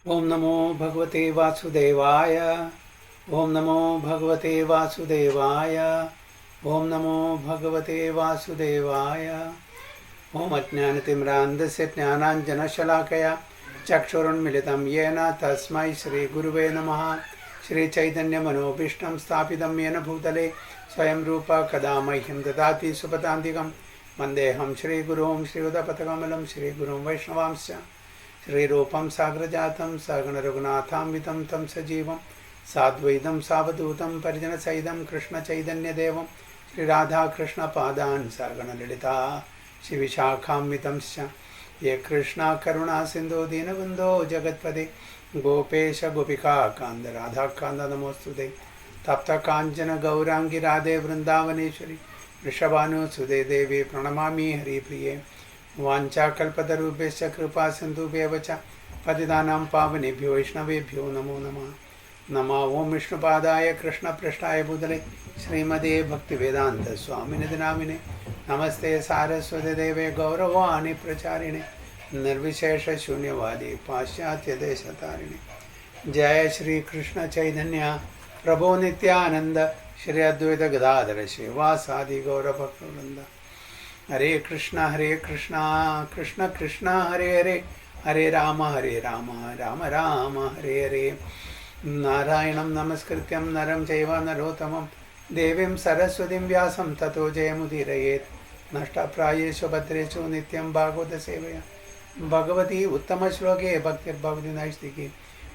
ओम नमो भगवते वासुदेवाय। ओम नमो भगवते वासुदेवाय। ओम नमो भगवते वासुदेवाय। ओम अज्ञानतिमिरान्धस्य ज्ञानाञ्जनशलाकया चक्षुरुन्मिलितं येन तस्मै श्रीगुरुवे नमः। श्रीचैतन्यमनोभीष्टं स्थापितं येन भूतले स्वयं रूप कदा मह्यं ददाति सुपदान्तिकं वन्देऽहं श्रीगुरुं श्रीयुतपथकमलं श्रीगुरुं वैष्णवांश्च श्रीरूपं साग्रजातं सगणरघुनाथान्वितं तं सजीवं साद्वैतं सावधूतं परिजनसहितं कृष्णचैतन्यदेवं श्रीराधाकृष्णपादान् सगणललिता शिविशाखान्वितंश्च ये कृष्णा करुणा सिन्धो दीनबन्धो जगत्पते गोपेश गोपिका कान्द राधाकान्द नमोऽस्तुते तप्तकाञ्चन गौराङ्गी राधे वृन्दावनेश्वरी वृषभानुसुते देवी प्रणमामि हरिप्रिये वाञ्छाकल्पतरुभ्यश्च कृपा सिन्धुभ्येव च पतितानां पावनेभ्यो वैष्णवेभ्यो नमो नमः। नमः ओं विष्णुपादाय कृष्णपृष्ठाय भूतले श्रीमते भक्तिवेदान्तस्वामिनिधि नामिने नमस्ते सारस्वती देवे गौरवाणी प्रचारिणे निर्विशेषशून्यवादी पाश्चात्यदेशतारिणे। जय श्री कृष्ण चैतन्य प्रभो नित्यानंद श्री अद्वैत गदाधर श्रीवासादि गौरभक्तवृंद। हरे कृष्णा कृष्ण कृष्ण हरे हरे हरे राम राम राम हरे हरे। नारायणं नमस्कृत्यं नरं चैव नरोत्तमं देवीं सरस्वतीं व्यासं ततो जयमुदीरयेत्। नष्टप्रायेषु भद्रेषु नित्यं भागवत सेवया भगवती उत्तमश्लोके भक्तिर्भवति नैष्टिकी।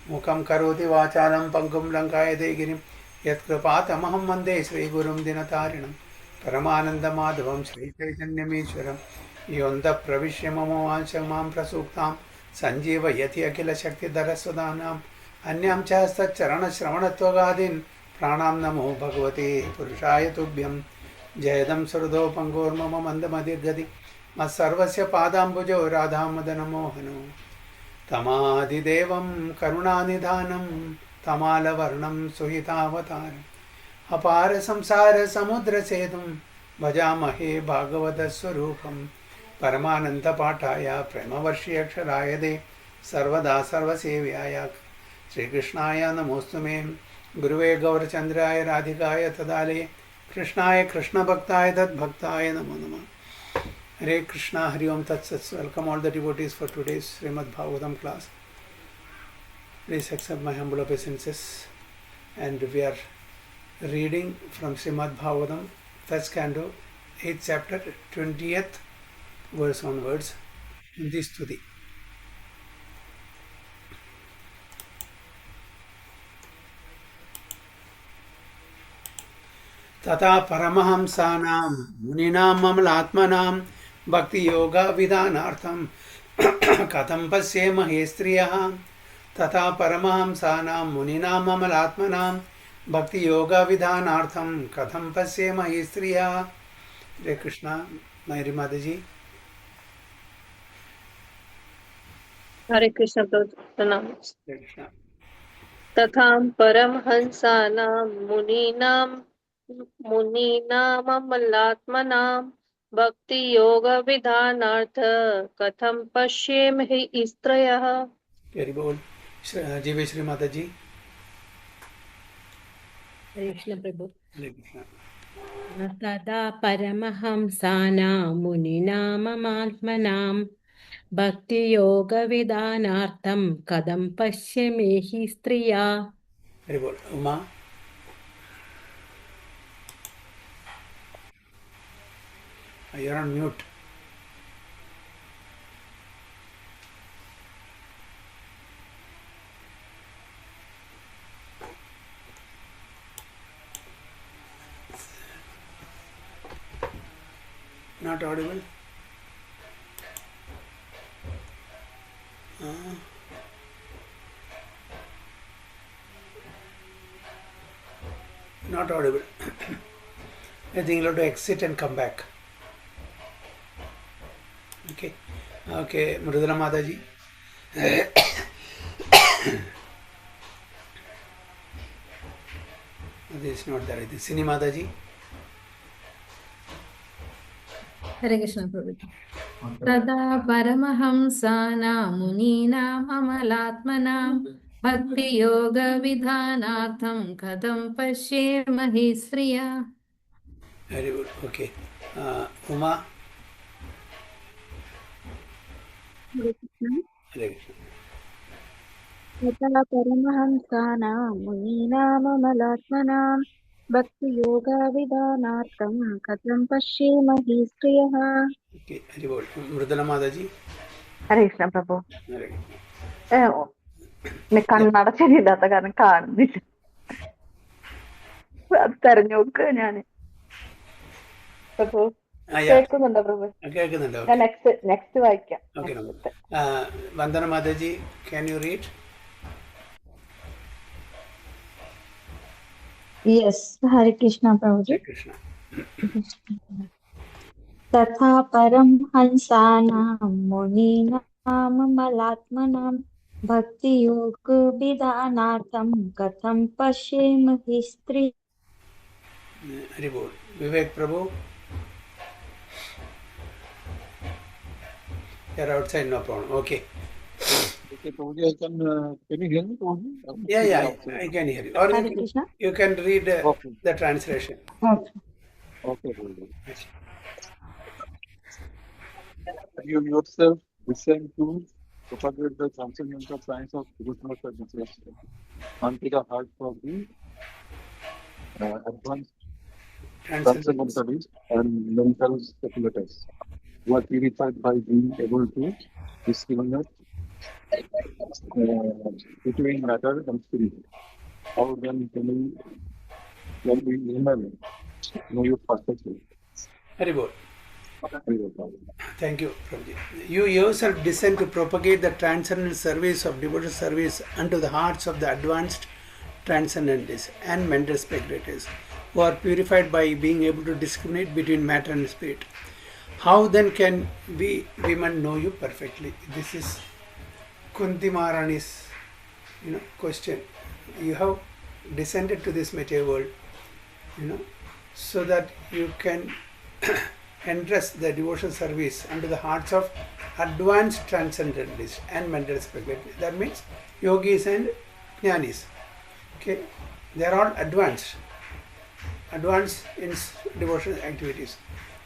मुखं करोति वाचालं पङ्गुं लङ्कायते गिरिं यत्कृपातमहं वन्दे श्रीगुरुं दिनतारिणं परमानन्दमाधवं श्रीचैतन्यमीश्वरं योऽन्तः प्रविश्य मम वाञ्छं मां प्रसूक्तां सञ्जीवयति अखिलशक्तिधरस्वदानाम् अन्यां च हस्तचरणश्रवणत्वगादीन् प्राणां नमो भगवते पुरुषाय तुभ्यं। जयदं सुहृदो पङ्गोर्मम मन्दमतिर्गति मत्सर्वस्य पादाम्बुजो राधामदनमोहनो तमादिदेवं करुणानिधानं तमालवर्णं सुहितावतारम् अपार संसार समुद्र सेतुं भजामहे भागवतस्वरूपं परमानन्दपाठाय प्रेमवर्षीयक्षराय दे सर्वदा सर्वसेव्याय श्रीकृष्णाय नमोऽस्तु मे। गुरुवे गौरचन्द्राय राधिकाय तदालये कृष्णाय कृष्णभक्ताय तद्भक्ताय नमो नमः। हरे कृष्णा हरि ओम तत्सत्। Welcome all the devotees for today's Srimad Bhagavatam class. Please accept my humble obeisances. And we are reading from Srimad Bhagavatam, first canto, 8th chapter, 20th verse onwards in this stuti. तथा परमहंसानां मुनीनां अमलात्मनां भक्तियोगविधानार्थं कथं पश्येमहे स्त्रियः। तथा परमहंसानां मुनीनां अमलात्मनां भक्तियोगविधानार्थं कथं पश्येमहे स्त्रियः। हरे Krishna. Mary माता जी। हरे कृष्ण प्रणाम। हरे कृष्णा। तथा परमहंसानां मुनीनाममलात्मनां भक्ति योग विधानार्थ कथं पश्येमहि स्त्रयः। हरि बोल। जीवे श्री माता जी। हरे कृष्ण प्रभु। हरे कृष्णा। तदा परमहंसानां मुनीनाममात्मनां भक्तियोगविधानार्थं कथं पश्येमहि स्त्रिया। हरि बोल। Uma. you're on mute. Not audible. Not audible. I think you'll have to exit and come back. Okay. Okay, Mrudula Mataji. This is not there. This is Sini Mataji. Hare Krishna Prabhuji. Tada Paramahamsana Munina Amalatmanam Bhakti Yoga Vidhanatham Kadam Pashyemahi Sriya. Very good. Okay. Uma. Hare Krishna. Hare Krishna. यथा परमहंसानां मुनीनाममलात्मनां भक्तियोगविधानार्थं कथं पश्येमहि श्रियः. Okay. Very good. Mridala Mataji. ഹരേ കൃഷ്ണ പ്രഭു. Hare Krishna. കണ്ണടച്ചില്ലാത്ത കാരണം കാണുന്നില്ല. അത് തെരഞ്ഞു നോക്കുക ഞാന്. പ്രഭു കേൾക്കുന്നുണ്ടോ പ്രഭു? കേൾക്കുന്നുണ്ടോ? ഞാൻ നെക്സ്റ്റ് വായിക്കാം. Okay. Vandana Mataji, can you read? Yes, Hare Krishna Prabhuji. Hare Krishna. तथा परमहंसानां मुनीनाममलात्मनां भक्तियोगविधानार्थं कथं पश्येमहि स्त्री. Very good. Vivek Prabhu. You're outside, no problem. Okay. Okay, Prabhuji, can you hear me, Prabhuji? Yeah, I can hear you. Or Hare Krishna. you can read Okay. the translation. Okay. Okay, Prabhuji. You yourself descend to propagate the transcendental science of devotional services unto the hearts of the advanced transcendentalists and mental speculators who are purified by being able to discriminate between matter and spirit. How then can we know you perfectly? Very good. Very good. Thank you, Prabhuji. You yourself descend to propagate the transcendental service of devotional service unto the hearts of the advanced transcendentalists and mental speculators who are purified by being able to discriminate between matter and spirit. How then can we women know you perfectly? This is Kunti Maharani's question. You have descended to this material world, so that you can entrust the devotional service unto the hearts of advanced transcendentalists and mental speculators. That means yogis and jnanis. Okay, they are all advanced in devotional activities.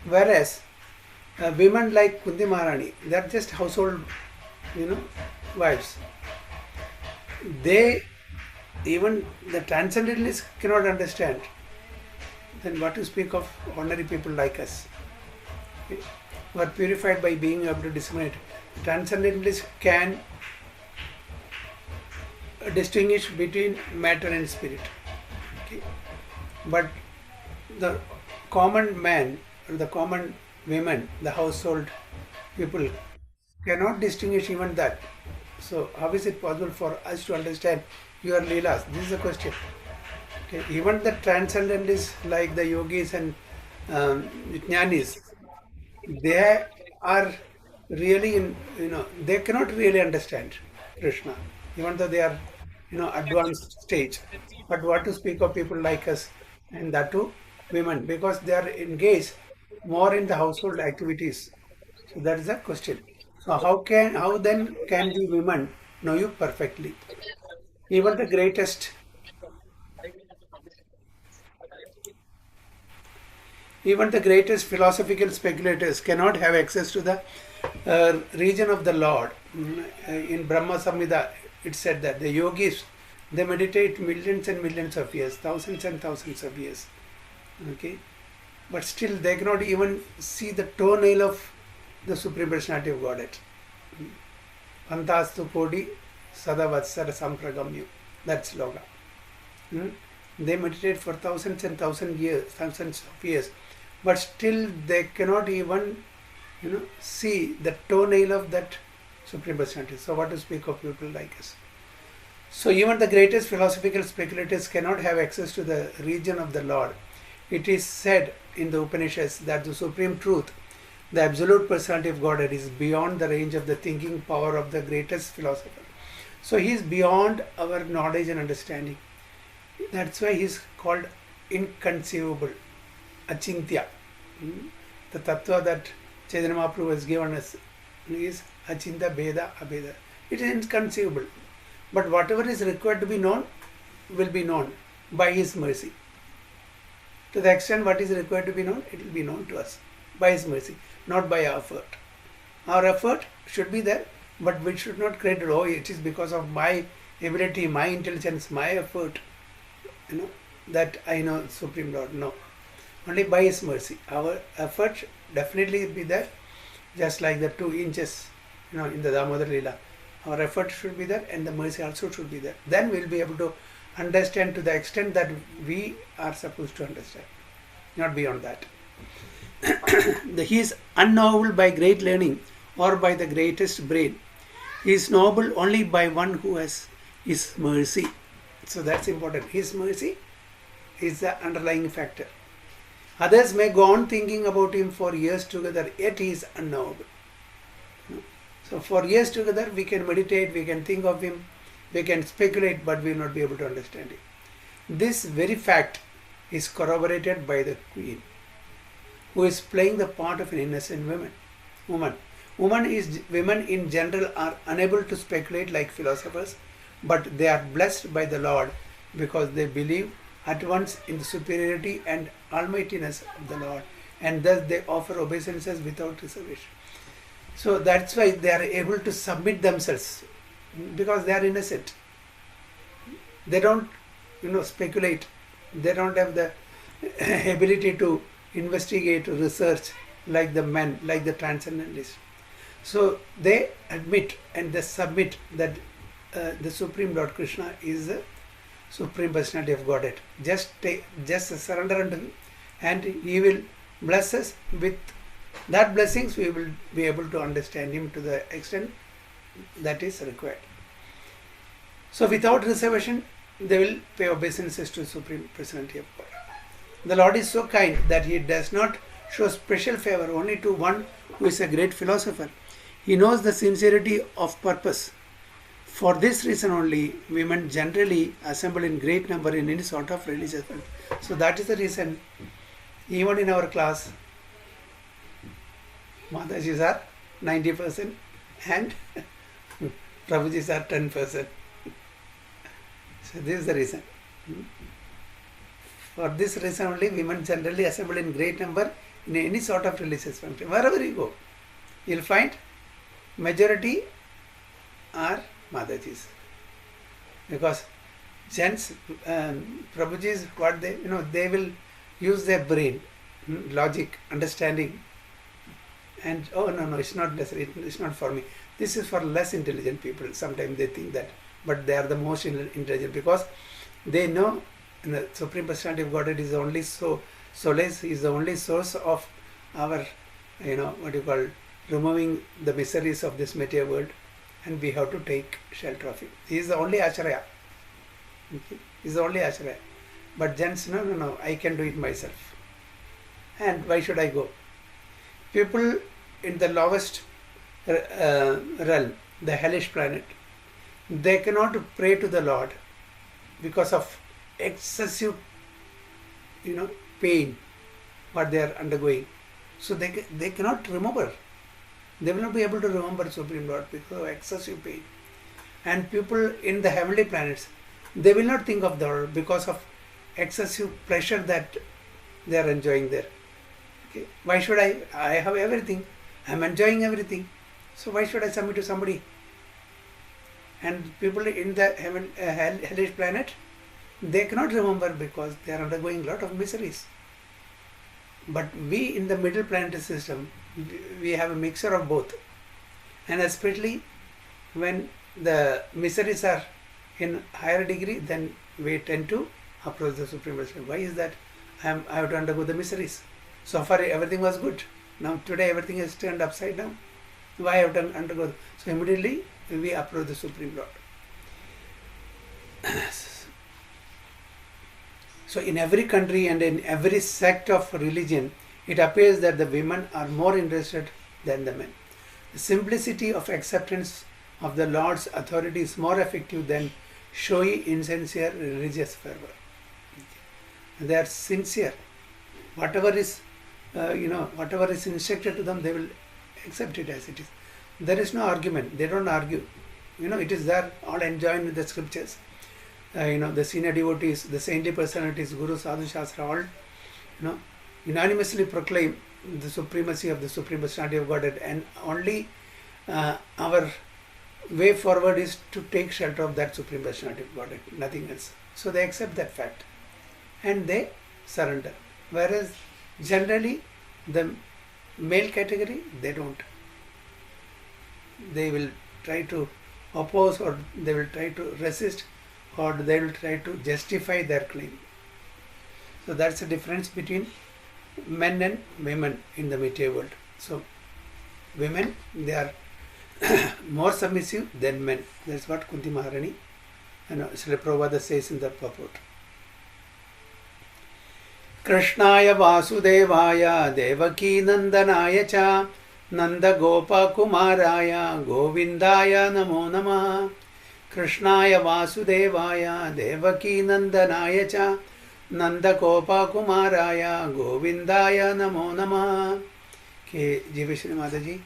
Whereas women like Kunti Maharani, they are just household, wives. They, even the transcendentalists cannot understand. Then what to speak of ordinary people like us? Who are purified by being able to discriminate. Transcendentalists can distinguish between matter and spirit. Okay. But the common man or the common women, the household people, cannot distinguish even that. So how is it possible for us to understand your leelas? This is the question. Okay. Even the transcendentalists like the yogis and jnanis, they are really they cannot really understand Krishna, even though they are advanced stage. But what to speak of people like us, and that too women, because they are engaged more in the household activities. So that is the question. So how then can the women know you perfectly? Even the greatest philosophical speculators cannot have access to the region of the Lord. In Brahma Samhita, it said that the yogis, they meditate millions and millions of years, thousands and thousands of years. Okay, but still they cannot even see the toenail of the Supreme Personality of Godhead. Pantastu Kodi Sadavatsara Sampragamyu. That's sloga. They meditate for thousands and thousands of years, but still they cannot even see the toenail of that Supreme Personality. So what to speak of people like us? So even the greatest philosophical speculators cannot have access to the region of the Lord. It is said in the Upanishads that the Supreme Truth, the Absolute Personality of Godhead, is beyond the range of the thinking power of the greatest philosopher. So he is beyond our knowledge and understanding. That's why he is called inconceivable, achintya. The tattva that Chaitanya Mahaprabhu has given us is Achinta Beda Abeda. It is inconceivable. But whatever is required to be known will be known by His mercy. To the extent what is required to be known, it will be known to us by His mercy, not by our effort. Our effort should be there, but we should not credit, oh, it is because of my ability, my intelligence, my effort, that I know Supreme Lord. No. Only by His mercy. Our effort should definitely be there, just like the 2 inches, in the Damodar Leela. Our effort should be there and the mercy also should be there. Then we will be able to understand to the extent that we are supposed to understand, not beyond that. He is unknowable by great learning or by the greatest brain. He is knowable only by one who has His mercy. So that's important. His mercy is the underlying factor. Others may go on thinking about Him for years together, yet He is unknowable. So for years together we can meditate, we can think of Him, we can speculate, but we will not be able to understand Him. This very fact is corroborated by the Queen, who is playing the part of an innocent woman. Women in general are unable to speculate like philosophers, but they are blessed by the Lord because they believe at once in the superiority and almightiness of the Lord, and thus they offer obeisances without reservation. So that's why they are able to submit themselves, because they are innocent. They don't, speculate. They don't have the ability to investigate, to research like the men, like the transcendentalists. So they admit and they submit that the Supreme Lord Krishna is the Supreme Personality of Godhead. Just surrender unto Him, and He will bless us with that blessings. We will be able to understand Him to the extent that is required. So without reservation, they will pay obeisances to the Supreme Personality of God. The Lord is so kind that He does not show special favor only to one who is a great philosopher. He knows the sincerity of purpose. For this reason only, women generally assemble in great number in any sort of religious fund. So that is the reason, even in our class, Madajis are 90% and Prabhujis are 10%. So this is the reason. For this reason only, women generally assemble in great number in any sort of religious function. Wherever you go, you will find majority are Madajis. Because gents, Prabhujis, what they will use their brain, logic, understanding, and oh no, it's not necessary, it's not for me. This is for less intelligent people. Sometimes they think that, but they are the most intelligent because they know the Supreme Personality of Godhead is the only solace, is the only source of our, removing the miseries of this material world, and we have to take shelter of Him. He is the only Acharya. Okay? He is the only Acharya. But gents, no, I can do it myself. And why should I go? People in the lowest realm, the hellish planet, they cannot pray to the Lord because of excessive, pain what they are undergoing. So they cannot remember. They will not be able to remember Supreme Lord because of excessive pain. And people in the heavenly planets, they will not think of the Lord because of excessive pleasure that they are enjoying there. Okay. Why should I have everything. I am enjoying everything. So why should I submit to somebody? And people in the hellish planet, they cannot remember because they are undergoing a lot of miseries. But we in the middle planetary system, we have a mixture of both. And especially when the miseries are in higher degree, then we tend to approach the Supreme Personality. Why is that? I have to undergo the miseries. So far everything was good. Now today everything is turned upside down. Why have to undergo? So immediately we approach the Supreme Lord. So in every country and in every sect of religion, it appears that the women are more interested than the men. The simplicity of acceptance of the Lord's authority is more effective than showy, insincere religious fervor. They are sincere. Whatever is whatever is instructed to them, they will accept it as it is. There is no argument. They don't argue. It is there, all enjoined with the scriptures. The senior devotees, the saintly personalities, Guru, Sadhu, Shastra, all, unanimously proclaim the supremacy of the Supreme Personality of Godhead, and only our way forward is to take shelter of that Supreme Personality of Godhead, nothing else. So they accept that fact and they surrender. Whereas generally the male category, they don't. They will try to oppose, or they will try to resist, or they will try to justify their claim. So that's the difference between men and women in the material world. So women, they are more submissive than men. That's what Kunti Maharani and Srila Prabhupada says in the purport. Krishnaya Vasudevaya Devaki Nandanaya Cha Nanda Gopa Kumaraya Govindaya Namo Namaha. Krishnaya Vasudevaya Devaki Nandanaya Cha Nanda Gopa Kumaraya Govindaya Namo Namaha. K. Jiveshwari Mataji.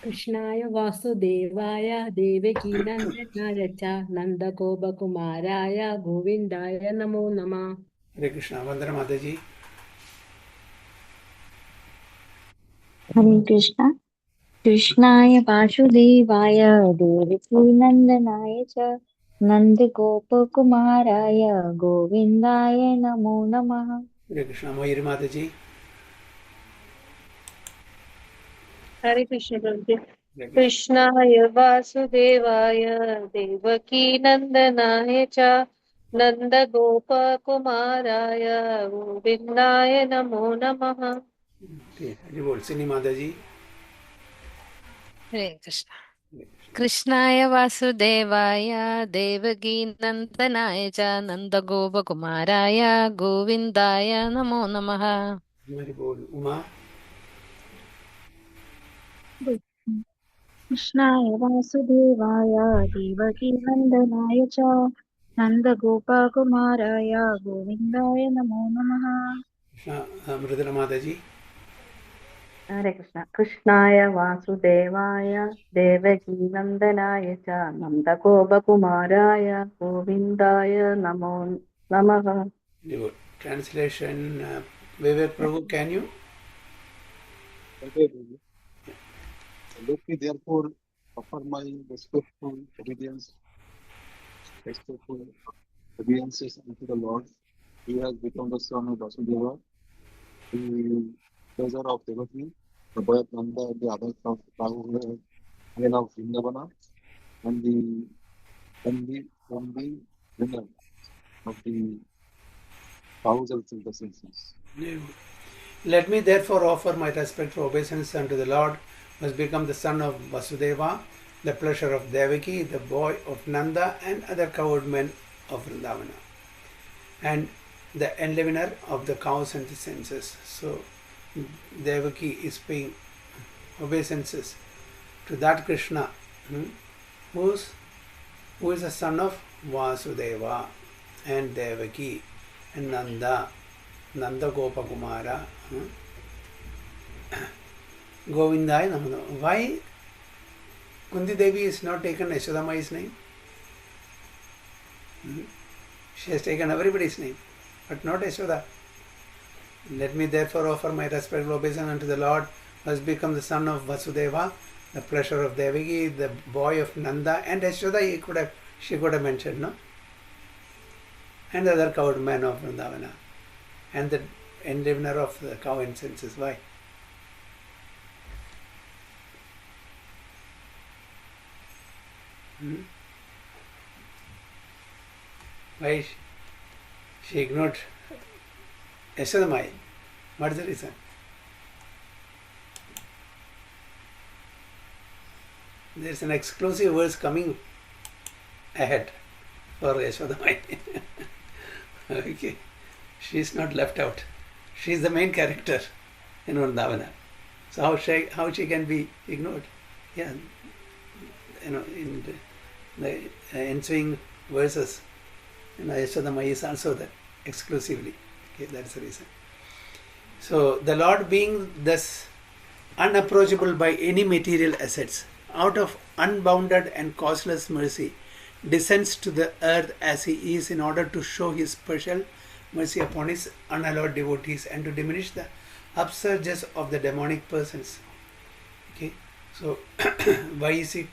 कृष्णाय वासुदेवाय देवकीनन्दनाय च नन्दगोपकुमाराय गोविन्दाय नमो नमः. Hare Krishna. Vandana Mataji. Hare Krishna. Krishnaya Vasudevaya Devaki Cha Nandagopakumaraya Govindaya Namo Namaha. Hare Krishna. Mayuri Mataji. Hare Krishna Prabhuji. Krishnaya Vasudevaya Devaki Nandanaya Cha Nanda Gopa Kumaraya Govindaya Namo Namaha. Okay. Sini Mataji. Hare Krishna. कृष्णाय वासुदेवाय देवकीनन्दनाय च नन्दगोपकुमाराय गोविन्दाय नमो नमः. Uma. Krishnaya Vasudevaya Devaki Cha Nandagopakumaraya Govindaya Namo Namaha. Krishna. Mridula Mataji. Hare Krishna. Krishnaya Vasudevaya Devaki Nandanaya Cha Nanda Kumaraya Govindaya Namo Namaha. Translation. Vivek Prabhu, can you? Okay, Guruji. Let me therefore offer my respectful obediences unto the Lord. He has become the son of Vasudeva, the treasure of Devaki, the boy of Nanda, and the others of Rahul, and of Vrindavana, and the winner of the thousands of the senses. Let me therefore offer my respectful obeisance unto the Lord, who has become the son of Vasudeva, the pleasure of Devaki, the boy of Nanda, and other cowherd men of Vrindavana, and the enlivener of the cows and the senses. So Devaki is paying obeisances to that Krishna, who is the son of Vasudeva and Devaki and Nanda Gopa Kumara. Govindaya Namo. Why Kunti Devi is not taken Yashodamai's name? She has taken everybody's name, but not Yashoda. Let me therefore offer my respectful obeisance unto the Lord, who has become the son of Vasudeva, the pleasure of Devaki, the boy of Nanda, and Yashoda she could have mentioned, no? And the other cowed man of Vrindavana, and the enlivener of the cow and senses. Why? Why she ignored Yashodamai? What is the reason? There is an exclusive verse coming ahead for Yashodamai. Okay, she is not left out. She is the main character in Vrindavana. So how she can be ignored? Yeah, in the ensuing verses, Yashodama is also there exclusively. Okay, that's the reason. So the Lord being thus unapproachable by any material assets, out of unbounded and causeless mercy, descends to the earth as he is in order to show his special mercy upon his unallowed devotees and to diminish the upsurges of the demonic persons. Okay, so why is he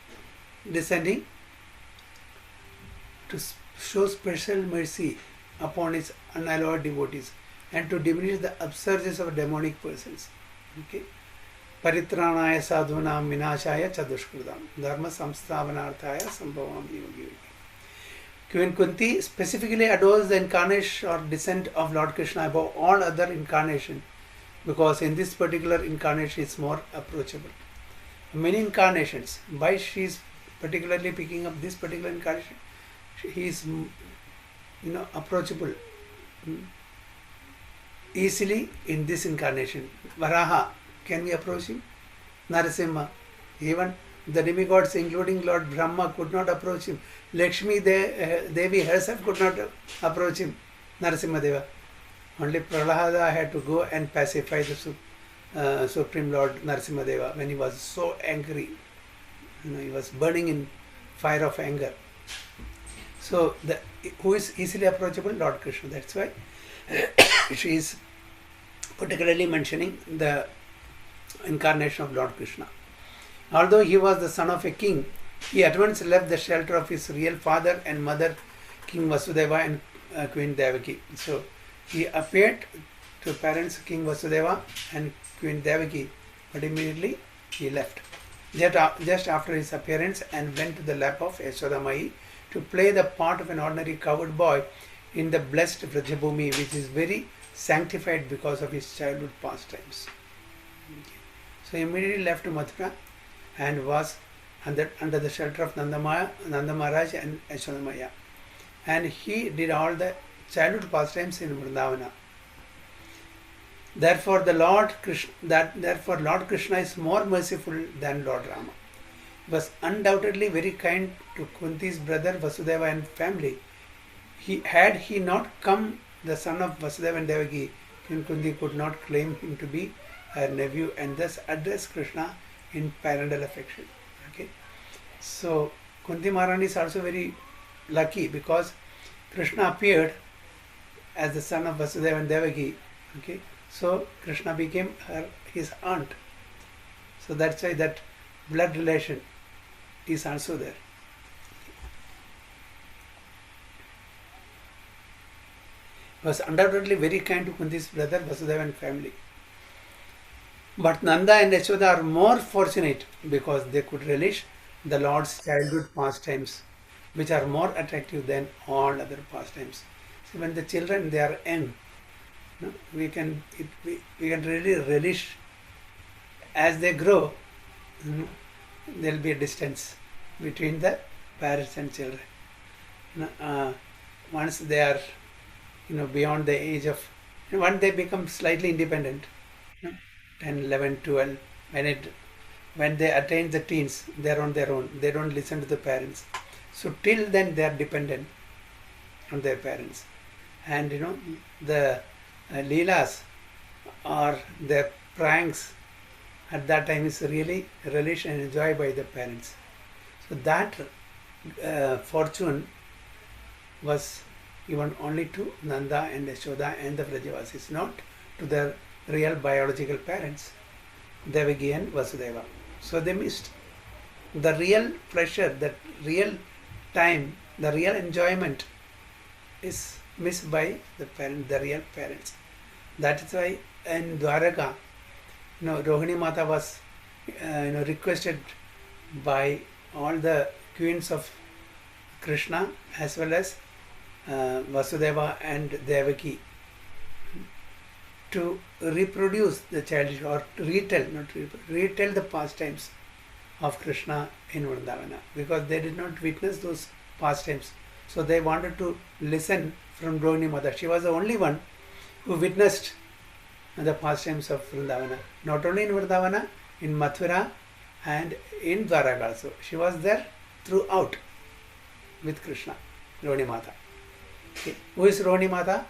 descending? To show special mercy upon his unallowed devotees and to diminish the upsurges of demonic persons. Okay. Paritranaya sadhunam vinashaya chadushkridam dharma samsthavanarthaya sambhavam yogi. Queen Kunti specifically adores the incarnation or descent of Lord Krishna above all other incarnation, because in this particular incarnation is more approachable. Many incarnations, why she is particularly picking up this particular incarnation? He is, approachable easily in this incarnation. Varaha, can we approach him? Narasimha, even the demigods including Lord Brahma could not approach him. Lakshmi Devi herself could not approach him. Narasimha Deva. Only Prahlada had to go and pacify the Supreme Lord Narasimha Deva when he was so angry. He was burning in fire of anger. So, who is easily approachable? Lord Krishna. That's why she is particularly mentioning the incarnation of Lord Krishna. Although he was the son of a king, he at once left the shelter of his real father and mother, King Vasudeva and Queen Devaki. So, he appeared to parents King Vasudeva and Queen Devaki, but immediately he left. Just after his appearance and went to the lap of Yashodamai to play the part of an ordinary cowherd boy in the blessed Vrajabhumi, which is very sanctified because of his childhood pastimes. So he immediately left Mathura and was under the shelter of Nanda Maharaj and Yashodamaya. And he did all the childhood pastimes in Vrindavana. Therefore, Lord Krishna is more merciful than Lord Rama. He was undoubtedly very kind to Kunti's brother Vasudeva and family. Had he not come, the son of Vasudeva and Devaki, Queen Kunti could not claim him to be her nephew and thus address Krishna in parental affection. Okay, so Kunti Maharani is also very lucky because Krishna appeared as the son of Vasudeva and Devaki. Okay, so Krishna became his aunt. So that's why that blood relation is also there. He was undoubtedly very kind to Kunti's brother Vasudeva and family. But Nanda and Yashoda are more fortunate because they could relish the Lord's childhood pastimes, which are more attractive than all other pastimes. So when the children, they are young, we can really relish. As they grow, there will be a distance between the parents and children. Once they are, beyond the age of, once they become slightly independent, 10, 11, 12, when they attain the teens, they are on their own. They don't listen to the parents. So till then they are dependent on their parents. And the leelas or their pranks at that time is really relished and enjoyed by the parents. So that fortune was given only to Nanda and Yashoda and the Vrajavasis, not to their real biological parents, Devaki and Vasudeva. So they missed the real pleasure, the real time, the real enjoyment is missed by the real parents. That is why in Dwaraka, Rohini Mata was requested by all the queens of Krishna as well as Vasudeva and Devaki to reproduce the childish or to retell the pastimes of Krishna in Vrindavana, because they did not witness those pastimes. So they wanted to listen from Rohini Mata. She was the only one who witnessed the pastimes of Vrindavana. Not only in Vrindavana, in Mathura and in Dwaraka also. She was there throughout with Krishna, Rohini Mata. Okay. Who is Rohini Mata?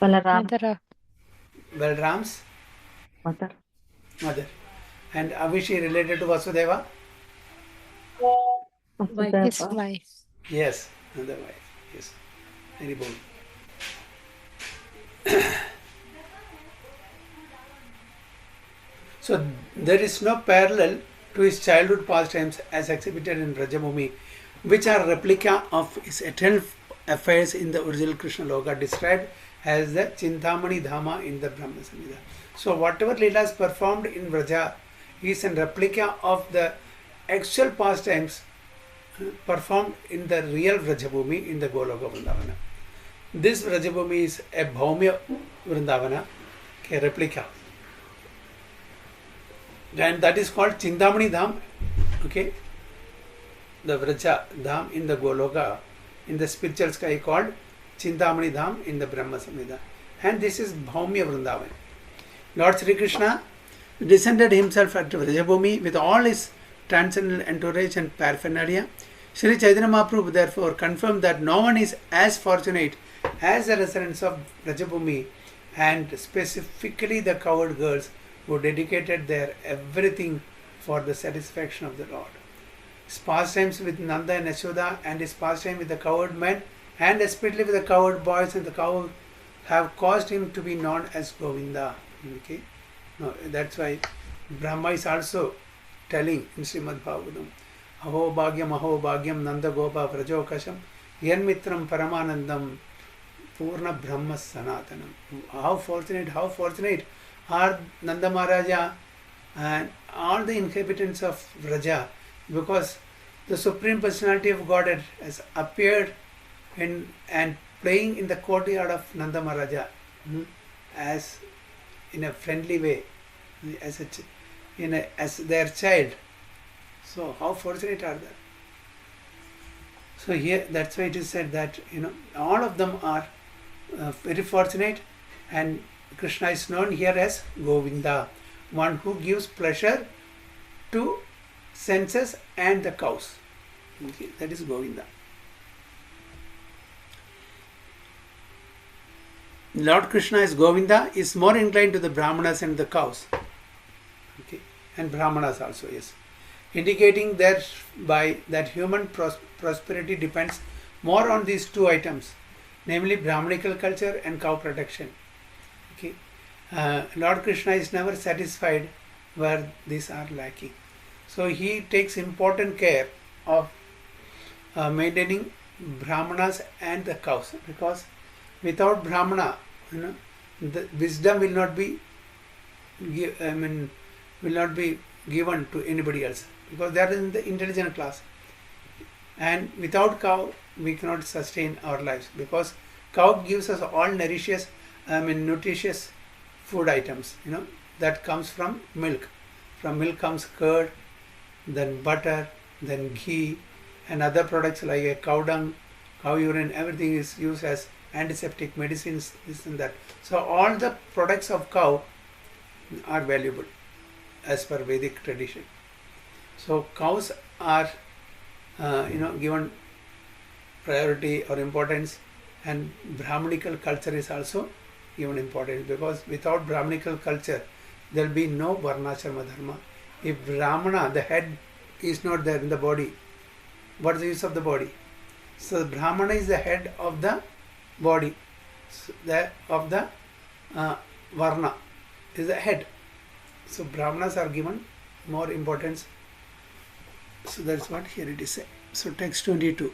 Balaram, Mother. Balram's mother. mother. And how is she related to Vasudeva? His Vasudeva. wife. Yes, another wife. Yes, very bold. So there is no parallel to his childhood pastimes as exhibited in Rajabhumi, which are replica of his eternal affairs in the original Krishna Loka, described as the Chintamani Dhama in the Brahma Samhita. So whatever Leelas performed in Vraja is a replica of the actual pastimes performed in the real Vrajabhumi in the Goloka Vrindavana. This Vrajabhumi is a Bhaumya Vrindavana, a replica. And that is called Chintamani Dham, okay? The Vraja Dham in the Goloka, in the spiritual sky called Chintamani Dham in the Brahma Samhita. And this is Bhaumya Vrindavan. Lord Sri Krishna descended himself at Vrajabhumi with all his transcendental entourage and paraphernalia. Sri Chaitanya Mahaprabhu therefore confirmed that no one is as fortunate as the residents of Vrajabhumi, and specifically the cowherd girls who dedicated their everything for the satisfaction of the Lord. His pastimes with Nanda and Yashoda and his pastime with the cowherd men and especially with the cowherd boys and the cow have caused him to be known as Govinda. Okay? No, that's why Brahma is also telling in Srimad Bhagavatam, Aho Bhagyam Nanda Gopa Vrajokasham Yan Paramanandam Purna Brahma Sanatanam. How fortunate are Nanda Maharaja and all the inhabitants of Vraja, because the Supreme Personality of Godhead has appeared in and playing in the courtyard of Nanda Maharaja as in a friendly way, as their child. So how fortunate are they? So here, that's why it is said that all of them are very fortunate, and Krishna is known here as Govinda, one who gives pleasure to senses and the cows. Okay, that is Govinda. Lord Krishna as Govinda is more inclined to the Brahmanas and the cows. Okay, and Brahmanas also, yes. Indicating thereby that human prosperity depends more on these two items, namely Brahmanical culture and cow protection. Okay. Lord Krishna is never satisfied where these are lacking. So he takes important care of maintaining Brahmanas and the cows, because without Brahmana, the wisdom will not be given to anybody else, because they are in the intelligent class. And without cow, we cannot sustain our lives, because cow gives us all nutritious food items, that comes from milk. From milk comes curd, then butter, then ghee, and other products like a cow dung, cow urine, everything is used as antiseptic medicines, this and that. So all the products of cow are valuable as per Vedic tradition. So cows are given priority or importance, and Brahmanical culture is also given importance, because without Brahmanical culture there will be no Varnashrama Dharma. If Brahmana, the head, is not there in the body, what is the use of the body? So Brahmana is the head of the body, of the Varna is the head. So Brahmanas are given more importance. So that's what here it is said. So text 22.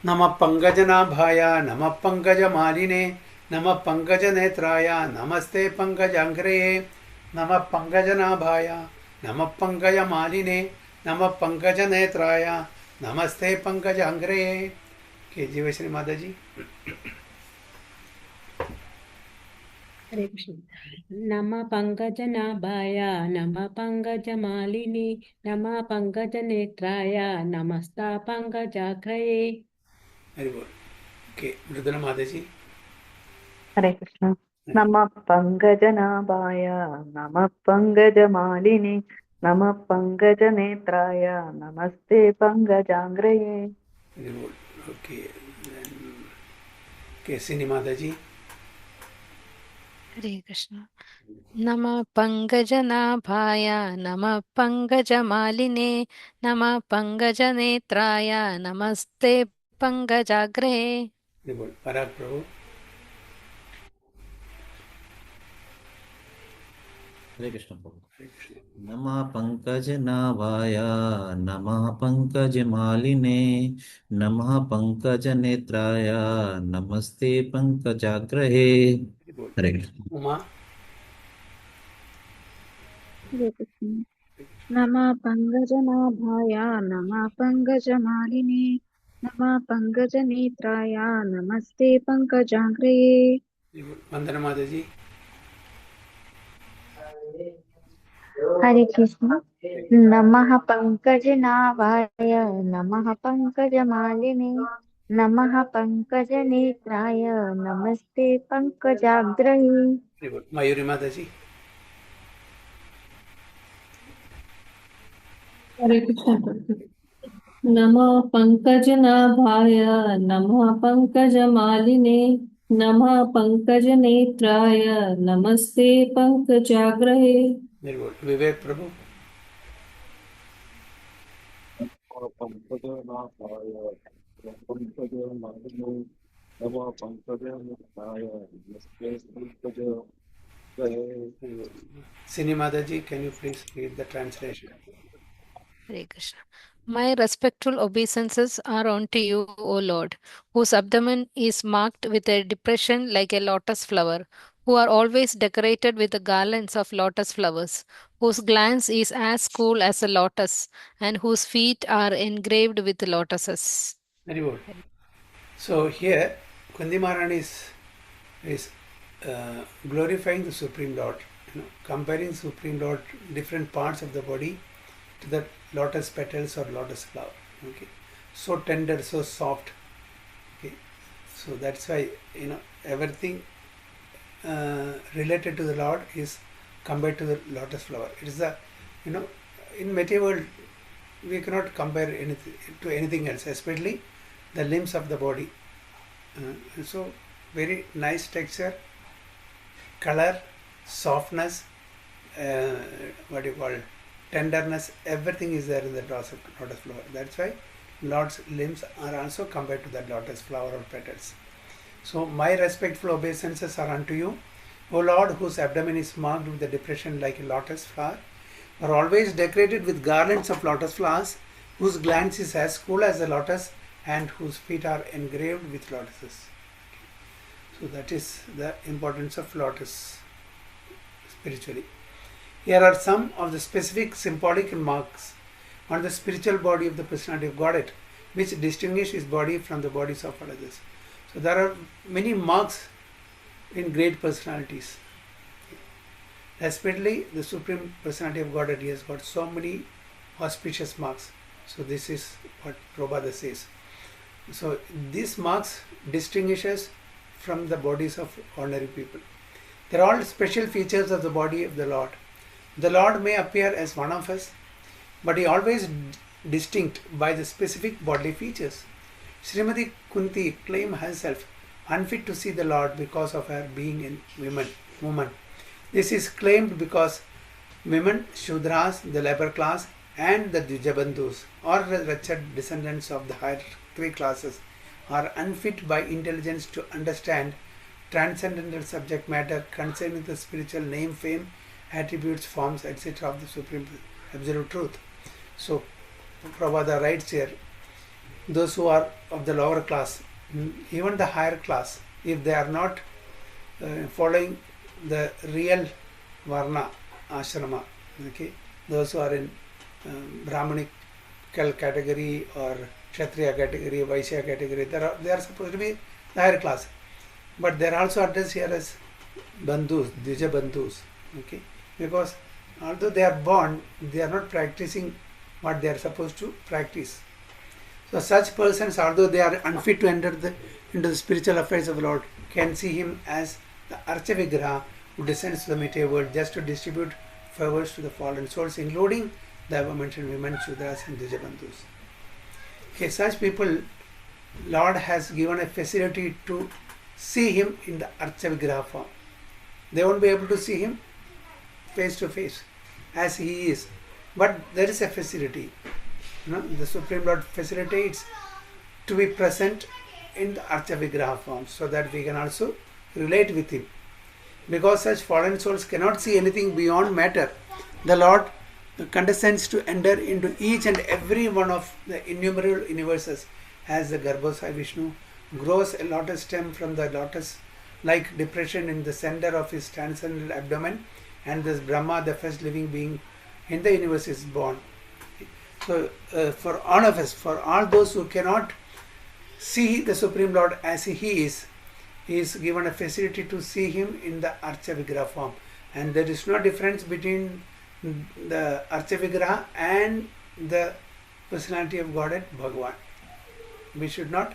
Nama Pangajana Bhaya, Nama Pangaja Maline, Nama Pangaja Netraya, Namaste Pangajangreye, Nama Pangajana Bhaya, Nama Pangaja Maline, Nama Pangaja Netraya, Namaste Pangajangreye. Okay, Jivashri Mataji. Hare Krishna. Nama Pankaja Nabhaya, Nama Pankaja Malini, Nama Pankaja Netraya, Namasta Pankaja Kraye. Very good. Okay, Mridula Mataji. Hare Krishna. Nama Pangajana Bhaya, Nama Pangaja Malini, नमः पङ्कजनेत्राय नमस्ते पङ्कजाङ्घ्रये। Very good. Okay. Then, okay, Sinimadaji. हरे कृष्ण। नमः पङ्कजनाभाय नमः पङ्कजमालिने नमः पङ्कजनेत्राय नमस्ते पङ्कजाग्रे। Very good. Parag Prabhu. हरे कृष्ण प्रभु। Hare Krishna. नमः पंकजनाभाय नमः पंकजमालिने नमः पंकजनेत्राय नमस्ते पंकजाग्रहे। Very good. हरे कृष्ण। Uma. हरे कृष्ण। नमः पङ्कजनाभाय नमः पङ्कजमालिने नमः पङ्कजनेत्राय नमस्ते पङ्कजाङ्घ्रये। Very good. Vandana Mataji. हरे कृष्ण। नमः पङ्कजनाभाय नमः पङ्कजमालिने नमः पङ्कजनेत्राय नमस्ते पङ्कजाग्रहे। Very good. Mayuri Mataji. हरे कृष्ण प्रभु। नमः पङ्कजनाभाय नमः पङ्कजमालिने नमः पङ्कजनेत्राय नमस्ते पङ्कजाग्रहे। Very good. Vivek Prabhu. पंकजनाभाय पंकजमालिने नमः पंकजनेत्राय नमस्ते पंकजाग्रहे। Very good. Sinimadaji, can you please read the translation? Hare Krishna. My respectful obeisances are unto you, O Lord, whose abdomen is marked with a depression like a lotus flower, who are always decorated with the garlands of lotus flowers, whose glance is as cool as a lotus, and whose feet are engraved with lotuses. Very good. So here, Kundi Maharani is glorifying the Supreme Lord, comparing Supreme Lord different parts of the body to the lotus petals or lotus flower. Okay, so tender, so soft. Okay, so that's why everything related to the Lord is compared to the lotus flower. It is the in material world we cannot compare anything to anything else, especially the limbs of the body. So very nice texture, color, softness, what you call tenderness, everything is there in the lotus flower. That's why Lord's limbs are also compared to that lotus flower or petals. So my respectful obeisances are unto you, O Lord, whose abdomen is marked with a depression like a lotus flower, are always decorated with garlands of lotus flowers, whose glance is as cool as the lotus, and whose feet are engraved with lotuses. So that is the importance of lotus spiritually. Here are some of the specific symbolic marks on the spiritual body of the personality of Godhead, which distinguish his body from the bodies of all others. So there are many marks in great personalities. Especially the Supreme Personality of Godhead, he has got so many auspicious marks. So this is what Prabhupada says. So these marks distinguishes from the bodies of ordinary people. They are all special features of the body of the Lord. The Lord may appear as one of us, but he always distinct by the specific bodily features. Srimati Kunti claimed herself unfit to see the Lord because of her being a woman. This is claimed because women, Shudras, the labor class, and the Dvijabandhus, or the wretched descendants of the higher three classes, are unfit by intelligence to understand transcendental subject matter concerning the spiritual name, fame, attributes, forms, etc. of the Supreme Absolute Truth. So, Prabhupada writes here, those who are of the lower class, even the higher class, if they are not following the real Varna, Ashrama, okay, those who are in Brahmanical category or Kshatriya category, Vaishya category, they are supposed to be the higher class. But they are also addressed here as Bandhus, Dvija Bandhus, okay, because although they are born, they are not practicing what they are supposed to practice. So such persons, although they are unfit to enter into the spiritual affairs of the Lord, can see him as the Archa Vigraha who descends to the material world just to distribute favors to the fallen souls, including the above-mentioned women, Shudras and Dijabandhus. Okay, such people, Lord has given a facility to see him in the Archa Vigraha form. They won't be able to see him face to face as he is, but there is a facility. The Supreme Lord facilitates to be present in the Archa Vigraha form, so that we can also relate with him. Because such fallen souls cannot see anything beyond matter, the Lord condescends to enter into each and every one of the innumerable universes, as the Garbhosai Vishnu grows a lotus stem from the lotus-like depression in the center of his transcendental abdomen, and this Brahma, the first living being in the universe, is born. So for all of us, for all those who cannot see the Supreme Lord as he is given a facility to see him in the Archa Vigraha form. And there is no difference between the Archa Vigraha and the personality of Godhead, Bhagavan. We should not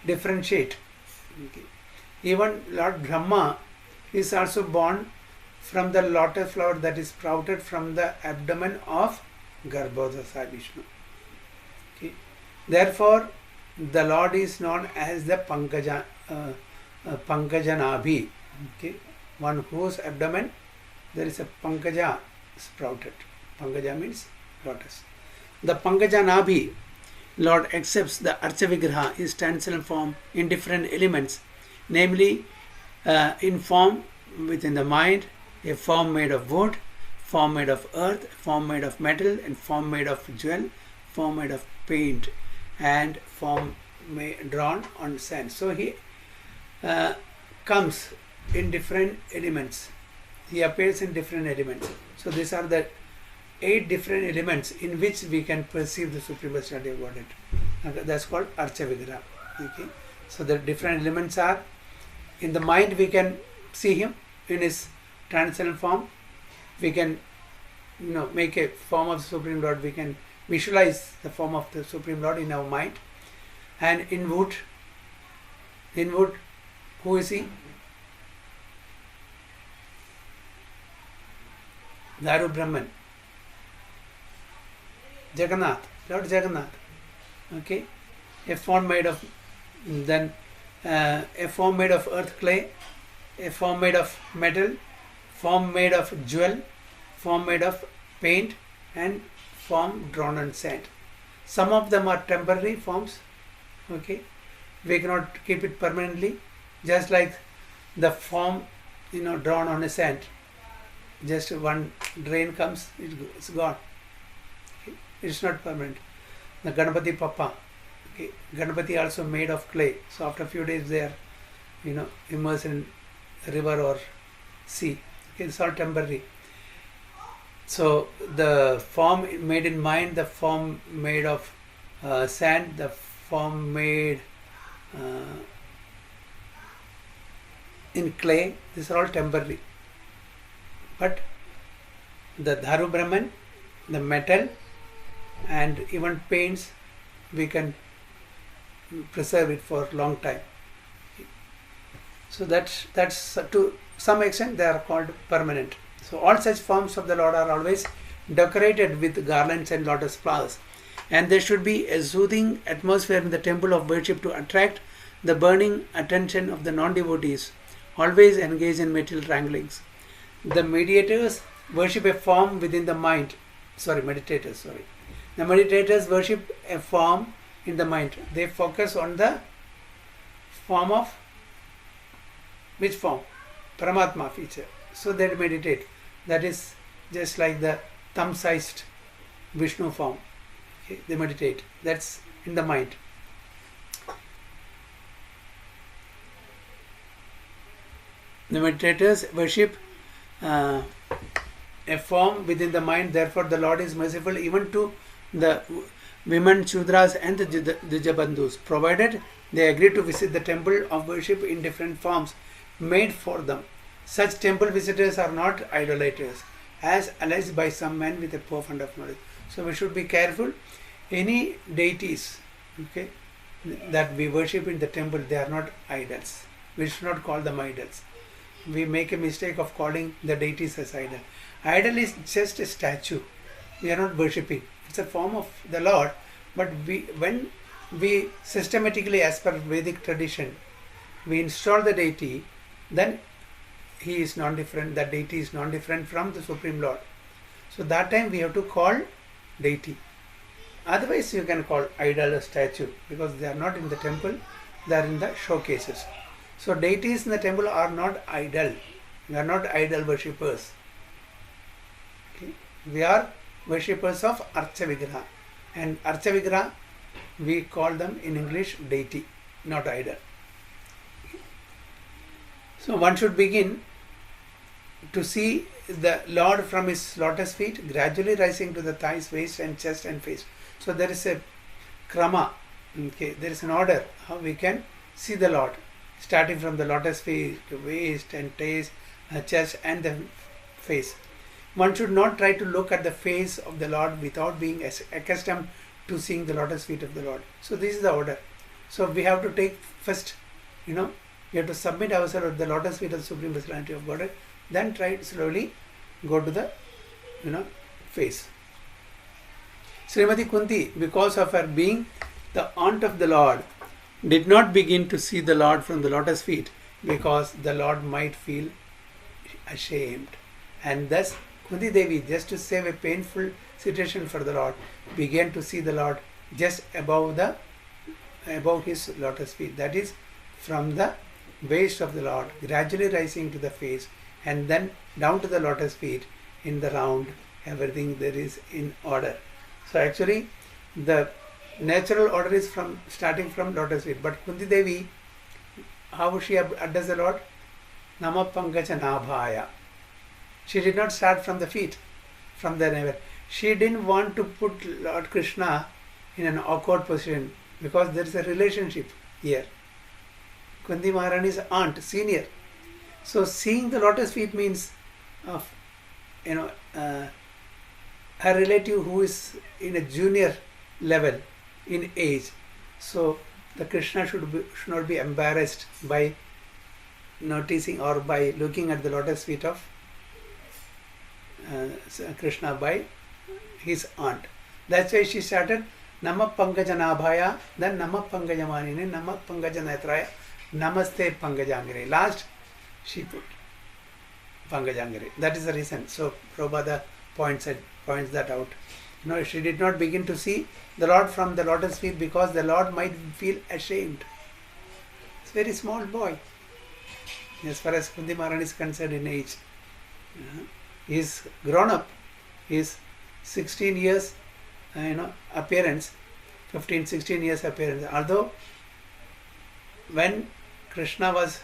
differentiate. Okay. Even Lord Brahma is also born from the lotus flower that is sprouted from the abdomen of Garbhodasa Vishnu. Okay. Therefore, the Lord is known as the Pankajanabhi. Okay. One whose abdomen there is a Pankaja sprouted. Pankaja means lotus. The Pankajanabhi, Lord accepts the Archa Vigraha, his transcendental form, in different elements, namely in form within the mind, a form made of wood, form made of earth, form made of metal, and form made of jewel, form made of paint, and form drawn on sand. So he comes in different elements. He appears in different elements. So these are the 8 different elements in which we can perceive the Supreme Personality of Godhead. That's called Archa Vigraha. Okay. So the different elements are, in the mind we can see him in his transcendental form. We can make a form of the Supreme Lord. We can visualize the form of the Supreme Lord in our mind. And in wood, who is he? Daru Brahman, Jagannath, Lord Jagannath. Okay, a form made of a form made of earth clay, a form made of metal, form made of jewel, form made of paint, and form drawn on sand. Some of them are temporary forms. Okay, we cannot keep it permanently. Just like the form, drawn on a sand. Just one rain comes, it's gone. Okay. It's not permanent. The Ganapati Papa. Okay. Ganapati also made of clay. So after a few days they are, immersed in river or sea. Okay. It's all temporary. So the form made in mind, the form made of sand, the form made in clay, these are all temporary. But the Dharu Brahman, the metal, and even paints, we can preserve it for a long time. So that's to some extent they are called permanent. So all such forms of the Lord are always decorated with garlands and lotus flowers, and there should be a soothing atmosphere in the temple of worship to attract the burning attention of the non-devotees, always engaged in material wranglings. The meditators worship a form within the mind. Meditators. The meditators worship a form in the mind. They focus on the form of which form? Paramatma feature. So they meditate. That is just like the thumb-sized Vishnu form. Okay, they meditate. That's in the mind. The meditators worship a form within the mind. Therefore, the Lord is merciful even to the women, Shudras, and the Dijabandhus, provided they agree to visit the temple of worship in different forms made for them. Such temple visitors are not idolaters, as alleged by some men with a poor fund of knowledge. So we should be careful. Any deities, okay, that we worship in the temple, they are not idols. We should not call them idols. we make a mistake of calling the deities as idol. Idol is just a statue. We are not worshipping. It's a form of the Lord, but when we systematically, as per Vedic tradition, we install the deity, then he is non-different, that deity is non-different from the Supreme Lord. So that time we have to call deity. Otherwise you can call idol or statue, because they are not in the temple, they are in the showcases. So deities in the temple are not idol. We are not idol worshippers. Okay. We are worshippers of Archa Vigraha. And Archa Vigraha, we call them in English deity, not idol. So one should begin to see the Lord from his lotus feet, gradually rising to the thighs, waist and chest and face. So there is a krama, okay, there is an order how we can see the Lord, starting from the lotus feet to waist and chest and the face. One should not try to look at the face of the Lord without being accustomed to seeing the lotus feet of the Lord. So this is the order. So we have to take first, we have to submit ourselves at the lotus feet of the Supreme Personality of Godhead, then try to slowly go to the face. Srimati Kunti, because of her being the aunt of the Lord, did not begin to see the Lord from the lotus feet, because the Lord might feel ashamed. And thus Kunti Devi, just to save a painful situation for the Lord, began to see the Lord just above his lotus feet. That is, from the waist of the Lord, gradually rising to the face, and then down to the lotus feet. In the round, everything there is in order. So actually, the natural order is starting from lotus feet. But Kunti Devi, how she addressed the Lord? Nama Pankaja Nabhaya. She did not start from the feet, from the navel. She didn't want to put Lord Krishna in an awkward position, because there is a relationship here. Kunti Maharani's aunt, senior. So seeing the lotus feet means her relative who is in a junior level in age. So the Krishna should not be embarrassed by noticing or by looking at the lotus feet of Krishna by his aunt. That's why she started Nama Pankaja Nabhaya, then Nama Pankaja Manine, Nama Pankaja Netraya, Namaste Pankajangre. Last she put Pankajangre. That is the reason. So Prabhupada points that out. She did not begin to see the Lord from the lotus feet, because the Lord might feel ashamed. It's a very small boy, as far as Kunti Maharani is concerned in age. He is grown up. He is 16 years appearance, 15, 16 years appearance. Although when Krishna was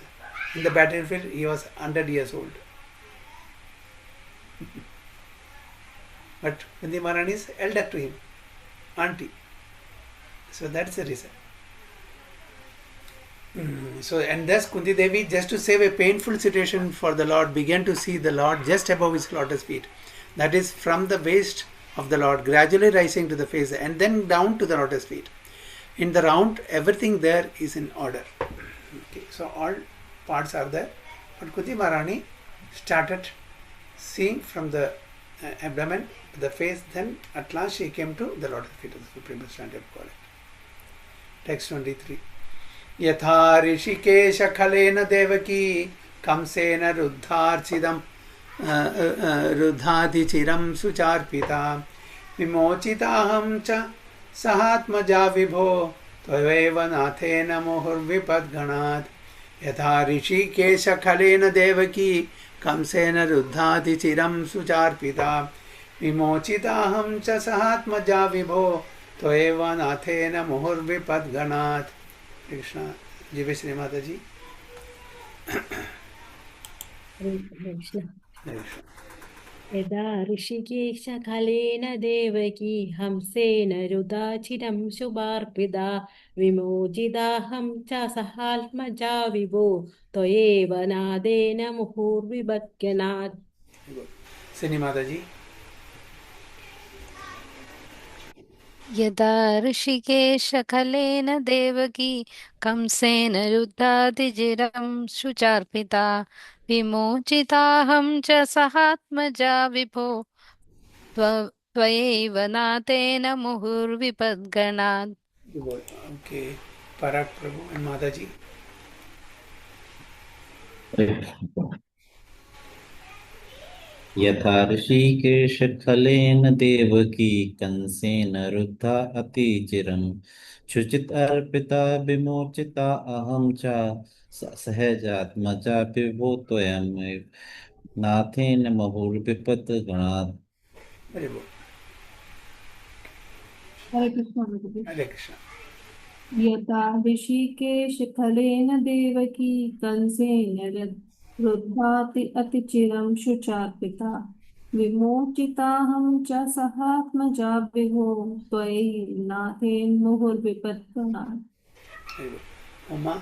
in the battlefield, he was 100 years old. But Kunti Maharani is elder to him, auntie. So that's the reason. So, and thus Kunti Devi, just to save a painful situation for the Lord, began to see the Lord just above his lotus feet. That is, from the waist of the Lord, gradually rising to the face, and then down to the lotus feet. In the round, everything there is in order. Okay, so all parts are there. But Kunti Maharani started seeing from the abdomen, the face, then at last she came to the lotus feet of the Supreme Personality of Godhead. Text 23. Yatha Rishikesha Khalena Devaki Kamsena Ruddharchidam Ruddhati Chiram Sucharpita Vimochitaham Cha Sahatmaja Vibho Tveva Nathena Mohur Vipadganat Yatha Rishikesha Khalena Devaki Kamsena Ruddhati Chiram Sucharpita Vimochitaham Cha Sahatmaja Vibho Tveva Nathena Mohur Vipadganat. Krishna, Jive Shri Mataji. Krishna. Yada Rishikesha Khalena Devaki Hamsena Rudachiram Shubharpida Vimojidaham Cha Sahalmaja Vivo Toyeva Nadena Muhur Vibhakyanat. Shri Mataji. यदा ऋषिकेशखलेन देवकी कंसेन रुद्धातिजिरं शुचार्पिता विमोचिताहं च सहात्मजा विभो त्वयैव नातेन मुहुर्विपद्गणात्. Okay, Parag Prabhu and Mataji. यथा ऋषिकेशखलेन देवकी कंसेन रुद्धा अतिचिरं शुचित अर्पिता विमोचिता अहं च सहजात्मजा विभो त्वयमेव नाथेन मुहुर्विपद्गणात्. Very good. Hare Krishna, Guruji. Hare Krishna. यथा ऋषिकेशखलेन देवकी कंसेन रुद्धाति अतिचिरं शुचार्पिता विमोचिताहं च सहात्मजा विभो त्वयि नाथेन मुहुर्विपद्गणात्. Very good. Uma.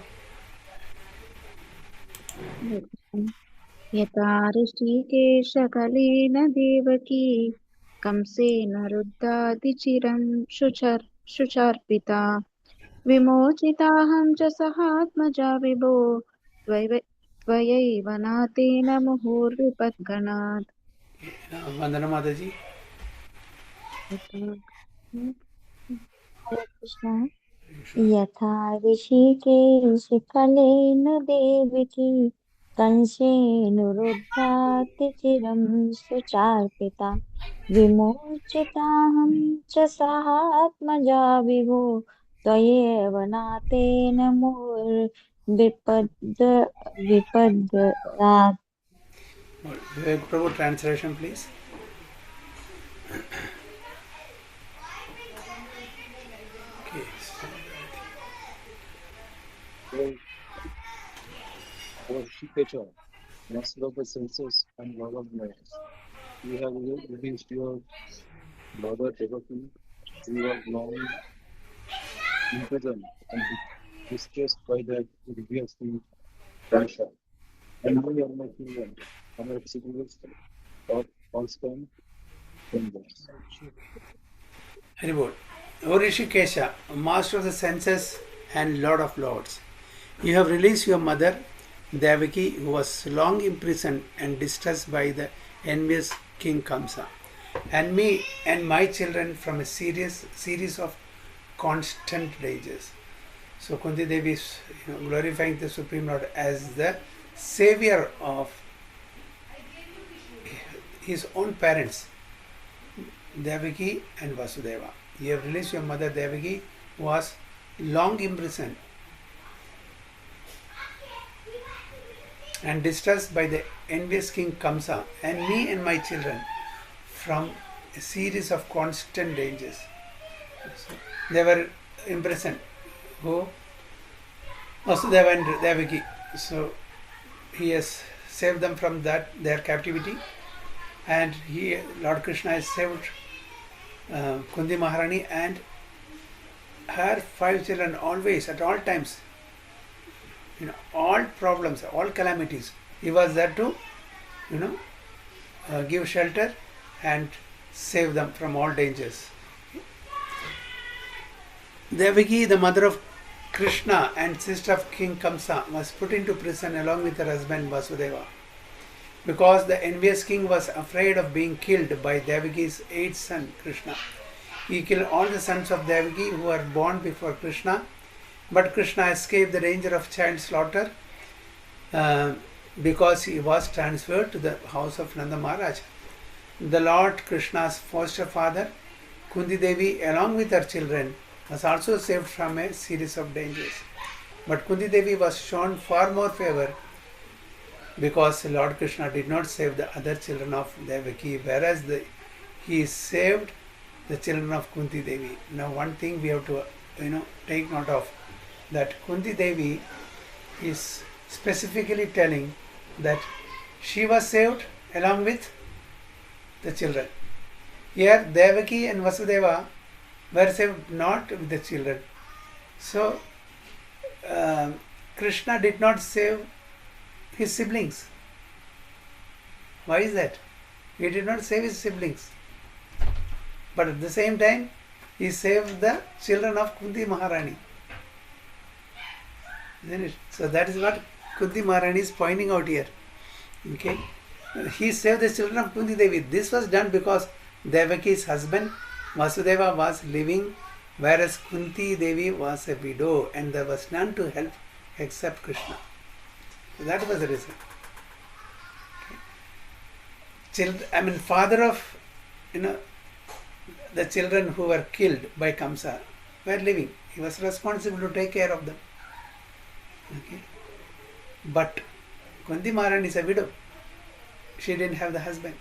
यथा ऋषिकेशकलेन देवकी कंसेन रुद्धातिचिरं शुचार्पिता विमोचिताहं च सहात्मजा विभो त्वयैव नातेन मुहुर्विपद्गणात्. Vandana Mataji. हरे कृष्ण. यथा ऋषिकेशकलेन देवकी कंसेन रुद्धातिचिरं शुचार्पिता विमोचिताहं च सहात्मजा विभो त्वयैव नातेन मुहुर्विपद्गणात्. Vivek Prabhu, translation please. Okay. Our Shikecha, master of the senses and lord of minds, you have released your mother Devaki, who was long imprisoned and distressed by the grievous pressure. And we are making them our executives of constant fingers. Very good. O Rishikesha, master of the senses and lord of lords, you have released your mother Devaki, who was long imprisoned and distressed by the envious King Kamsa, and me and my children from a series of constant dangers. So Kunti Devi is glorifying the Supreme Lord as the savior of his own parents, Devaki and Vasudeva. You have released your mother Devaki, who was long imprisoned and distressed by the envious King Kamsa, and me and my children from a series of constant dangers. So they were imprisoned. Who? Vasudeva and Devaki. So he has saved them from their captivity, and Lord Krishna has saved Kundi Maharani and her 5 children always, at all times. All problems, all calamities, he was there to, give shelter and save them from all dangers. Devaki, the mother of Krishna and sister of King Kamsa, was put into prison along with her husband Vasudeva, because the envious king was afraid of being killed by Devaki's 8th son Krishna. He killed all the sons of Devaki who were born before Krishna, but Krishna escaped the danger of child slaughter because he was transferred to the house of Nanda Maharaj. The Lord Krishna's foster father, Kundi Devi, along with her children, was also saved from a series of dangers. But Kundi Devi was shown far more favor because Lord Krishna did not save the other children of Devaki, whereas he saved the children of Kunti Devi. Now one thing we have to take note of, that Kunti Devi is specifically telling that she was saved along with the children. Here Devaki and Vasudeva were saved not with the children. So Krishna did not save his siblings. Why is that? He did not save his siblings. But at the same time, He saved the children of Kunti Maharani. Isn't it? So that is what Kunti Maharani is pointing out here. Okay? He saved the children of Kunti Devi. This was done because Devaki's husband Vasudeva was living, whereas Kunti Devi was a widow and there was none to help except Krishna. So that was the reason. Father of the children who were killed by Kamsa were living. He was responsible to take care of them. Okay. But Kunti Maharani is a widow. She didn't have the husband,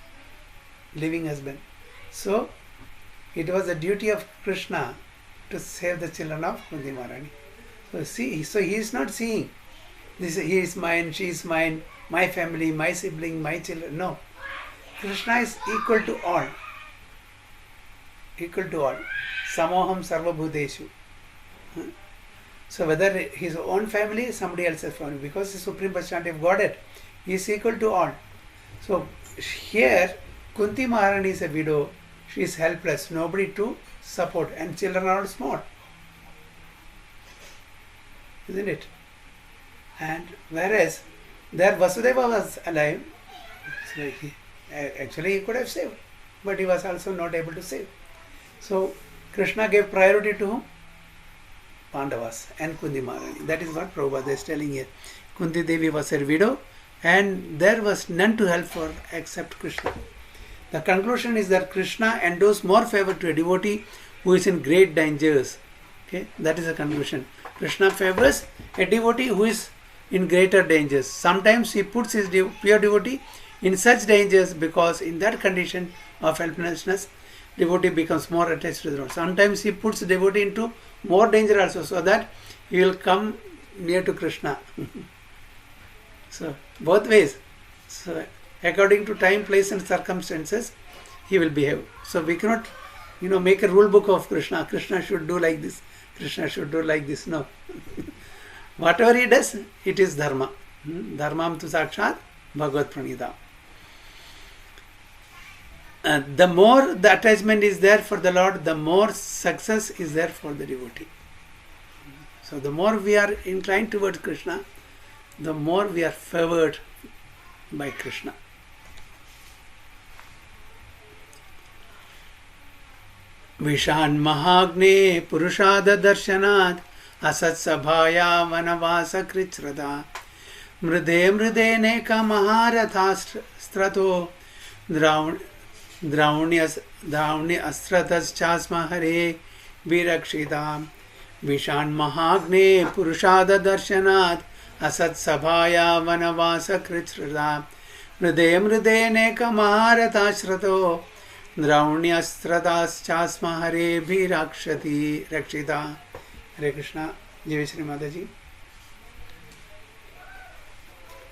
living husband. So it was the duty of Krishna to save the children of Kunti Maharani. So he is not seeing this. He is mine, she is mine, my family, my sibling, my children. No, Krishna is equal to all. Equal to all. Samoham sarva bhuteshu. So whether his own family, somebody else's family, because the Supreme Personality of Godhead, he is equal to all. So here, Kunti Maharani is a widow. She is helpless, nobody to support, and children are all small. Isn't it? And whereas there Vasudeva was alive, so actually he could have saved, but he was also not able to save. So Krishna gave priority to whom? Pandavas and Kunti Maharani. That is what Prabhupada is telling here. Kunti Devi was a widow and there was none to help her except Krishna. The conclusion is that Krishna endows more favor to a devotee who is in great dangers. Okay, that is the conclusion. Krishna favors a devotee who is in greater dangers. Sometimes he puts his pure devotee in such dangers because in that condition of helplessness, devotee becomes more attached to the Lord. Sometimes he puts devotee into more danger also, so that he will come near to Krishna. So both ways. So according to time, place and circumstances, he will behave. So we cannot, make a rule book of Krishna. Krishna should do like this. Krishna should do like this. No. Whatever he does, it is dharma. Dharmam tu sakshat bhagavad pranidam. The more the attachment is there for the Lord, the more success is there for the devotee. So the more we are inclined towards Krishna, the more we are favored by Krishna. Vishan Mahagne Purushada Darshanat Asat Sabhaya Vanavasa Krichrada Mride Mride Neka Maharatha Strato Drauni Astratas Chasma Hare Virakshidam Vishan Mahagne Purushada Darshanat Asat Sabhaya Vanavasa Krichrada Mride Mride Neka Maharatha Strato Drauni Astratas Chasma Hare Virakshati Rakshita. Hare Krishna. Jai Shri Mataji.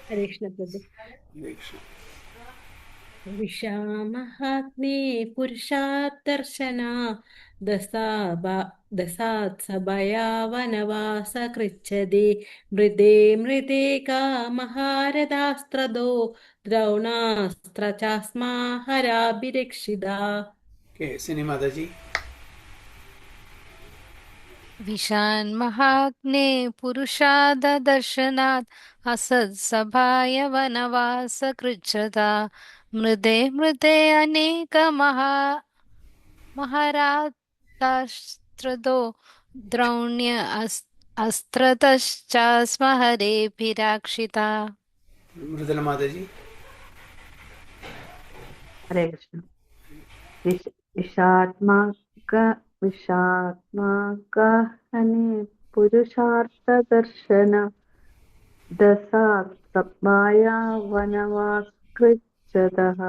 Hare Krishna Prabhu. Hare Krishna. विशामहाग्ने पुरुषादर्शना दसात् सभया वनवासकृच्छति मृदे मृदे कामहारदास्त्रदो द्रौणास्त्रचास्मा हराभिरक्षिता. Okay, Sini Mataji. विशान् महाग्ने पुरुषाददर्शनात् असत्सभाय वनवासकृच्छ्रता मृदे मृदे महारातास्त्रदो द्रौण्य अस्त्रतश्चास्म हरेभिराक्षिता. Mridala Mataji. हरे कृष्ण विषात्माकहने पुरुषार्थदर्शन दसात् सप्माया वनवाकृच्छतः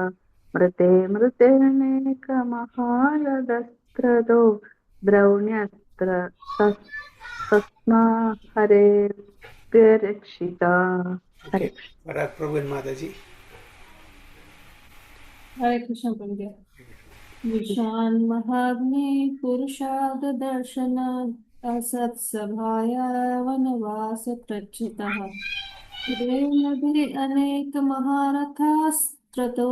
मृते मृतेनेकमहारदस्त्रदो द्रौण्यस्त्र तस्मा हरेर्व्यरक्षिता. Okay, Parag Prabhu and Mataji. Hare Krishna Pandya. Vishan Mahagne Purushad Darshana Asat Sabhaya Vanavasa Krachitaha Devnabhi Anek Maharathas Trato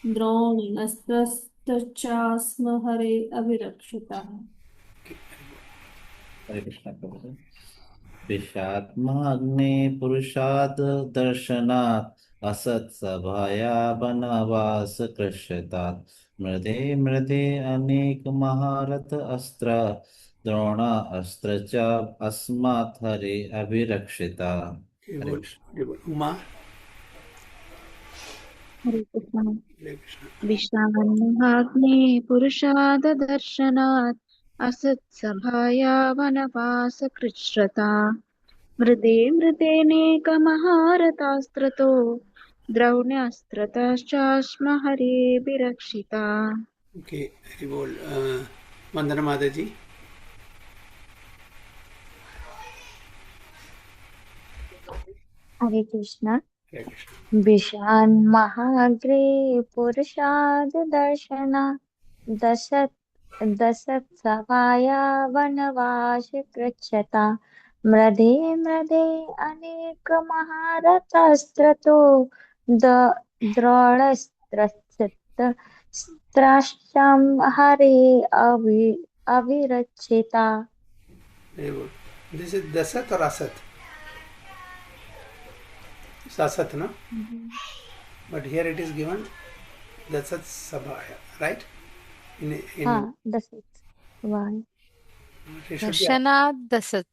Droninastrastachasma Hare Avirakshitaha. Hare Krishna Prabhuji. विषात्माग्ने पुरुषाद दर्शनात् असत् सभाया वनवास कृष्यतात् मृदे मृदे अनेक महारथ अस्त्र द्रोणा अस्त्र च अस्मात् हरे अभिरक्षिता. हरे Krishna. Uma, हरे Krishna Hare Krishna. विश्रामहाग्ने पुरुषाददर्शनात् असत्सभाया वनवासकृच्छ्रता मृदे मृदेनेकमहारथास्त्रतो द्रौण्यस्त्रतश्चाश्म हरेभिरक्षिता. Okay, Haribol. Vandana Mataji. Hare Krishna. Hare Krishna. विशान् महाग्रे पुरुषाद दर्शना दशत सभाया वनवास कृच्छता मृधे मृधे अनेक महारथस्त्रतो द्रोणस्त्रस्त्राश्चम हरे अविरक्षिता. Haribol. This is Dasat or Asat? It's Asat, no? But here it is given Dasat Sabhaya, right? In दशत Y it should be Darshana dasat.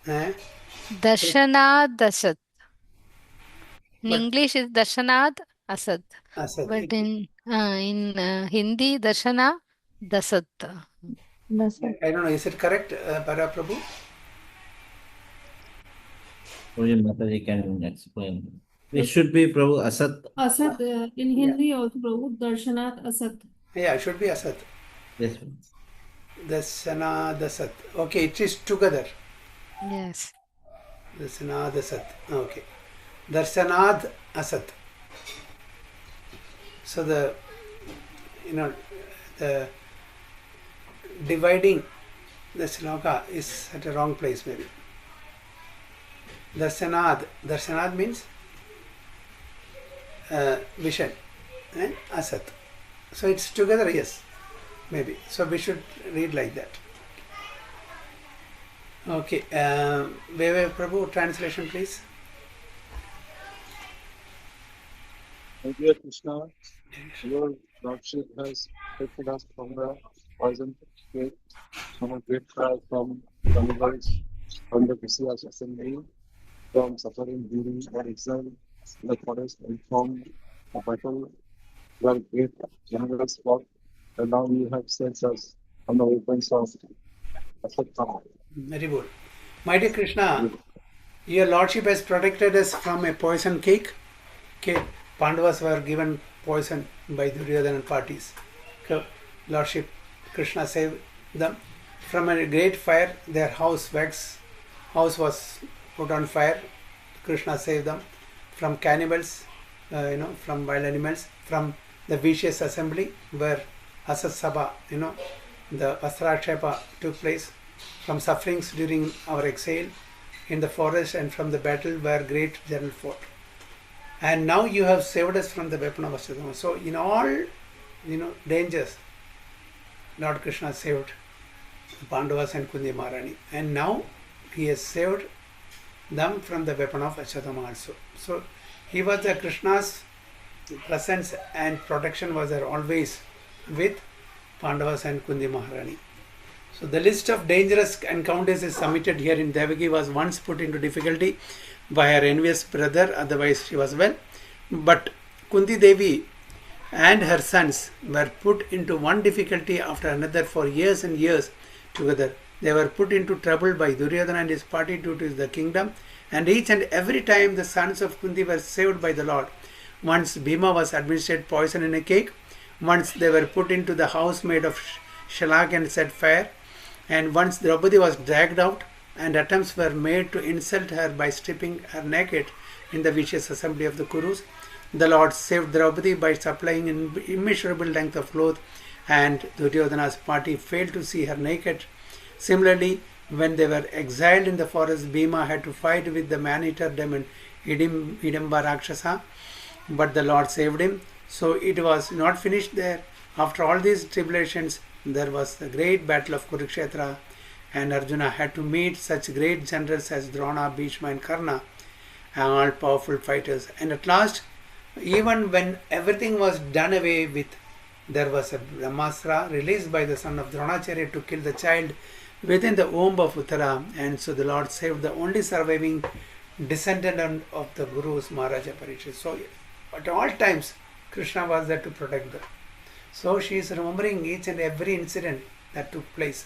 eh? Darshana dasat. In But- English is Darshanad Asad. Asat. But in Hindi, Darshana dasat. दशत. I don't know, is it correct, Para Prabhu? Prabhuji Mataji can explain. It should be Prabhu Asat. Asat, in Hindi also, Prabhu, Darshanat Asat. Yeah, it should be Asat. Yes. Dasana Dasat. Okay, it is together. Yes. Dasana Dasat. Okay. Darsanad Asat. So the dividing the sloka is at a wrong place maybe. Darsanad means vision and Asat. So it's together, yes, maybe. So we should read like that. Okay, Veve Prabhu, translation please. Dear Krishna, your Lordship has protected us from the poison snake, from a great fire, from cannibals, from the Visiyas assembly, from suffering during our exile in the forest, and from a battle where great generals fought, and now you have sent us on the weapons of Asatama. Very good. My dear Krishna, your Lordship has protected us from a poison cake. Okay, Pandavas were given poison by Duryodhana parties. Okay. Lordship Krishna saved them from a great fire. Their house was put on fire. Krishna saved them from cannibals, from wild animals, from the vicious assembly where Asat Sabha, the Vastrakshepa took place, from sufferings during our exile in the forest, and from the battle where great general fought. And now you have saved us from the weapon of Asatama. So in all, dangers, Lord Krishna saved the Pandavas and Kundi Maharani. And now he has saved them from the weapon of Asatama also. So he was the Krishna's presence and protection was there always with Pandavas and Kundi Maharani. So the list of dangerous encounters is submitted here in Devaki was once put into difficulty by her envious brother, otherwise she was well. But Kunti Devi and her sons were put into one difficulty after another for years and years together. They were put into trouble by Duryodhana and his party due to the kingdom, and each and every time the sons of Kunti were saved by the Lord. Once Bhima was administered poison in a cake, once they were put into the house made of shalak and set fire, and once Draupadi was dragged out and attempts were made to insult her by stripping her naked in the vicious assembly of the Kurus. The Lord saved Draupadi by supplying an immeasurable length of cloth, and Duryodhana's party failed to see her naked. Similarly, when they were exiled in the forest, Bhima had to fight with the man-eater demon Hidamba Rakshasa, but the Lord saved him. So it was not finished there. After all these tribulations, there was the great battle of Kurukshetra, and Arjuna had to meet such great generals as Drona, Bhishma and Karna, all powerful fighters. And at last, even when everything was done away with, there was a Brahmastra released by the son of Dronacharya to kill the child within the womb of Uttara, and so the Lord saved the only surviving descendant of the Guru's Maharaja Parikshit. So at all times Krishna was there to protect them. So she is remembering each and every incident that took place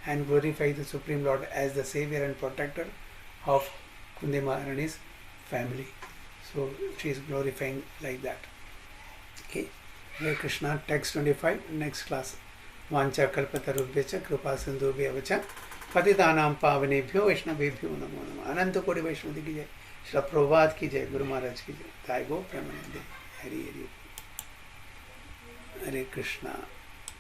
and glorify the Supreme Lord as the savior and protector of Kundi Maharani's family. So she is glorifying like that. Okay. Hare Krishna. Text 25. Next class. Vancha kalpatarubhyacha kripa sindhubhyavacha patitanam pavanebhyo vaishnavebhyo namo namah. Ananta kodi Vaishnava ki jai. Shri Prabhupada ki jai. Guru Maharaj ki jai. Taigo Premanande. Hare Hare. Hare Krishna.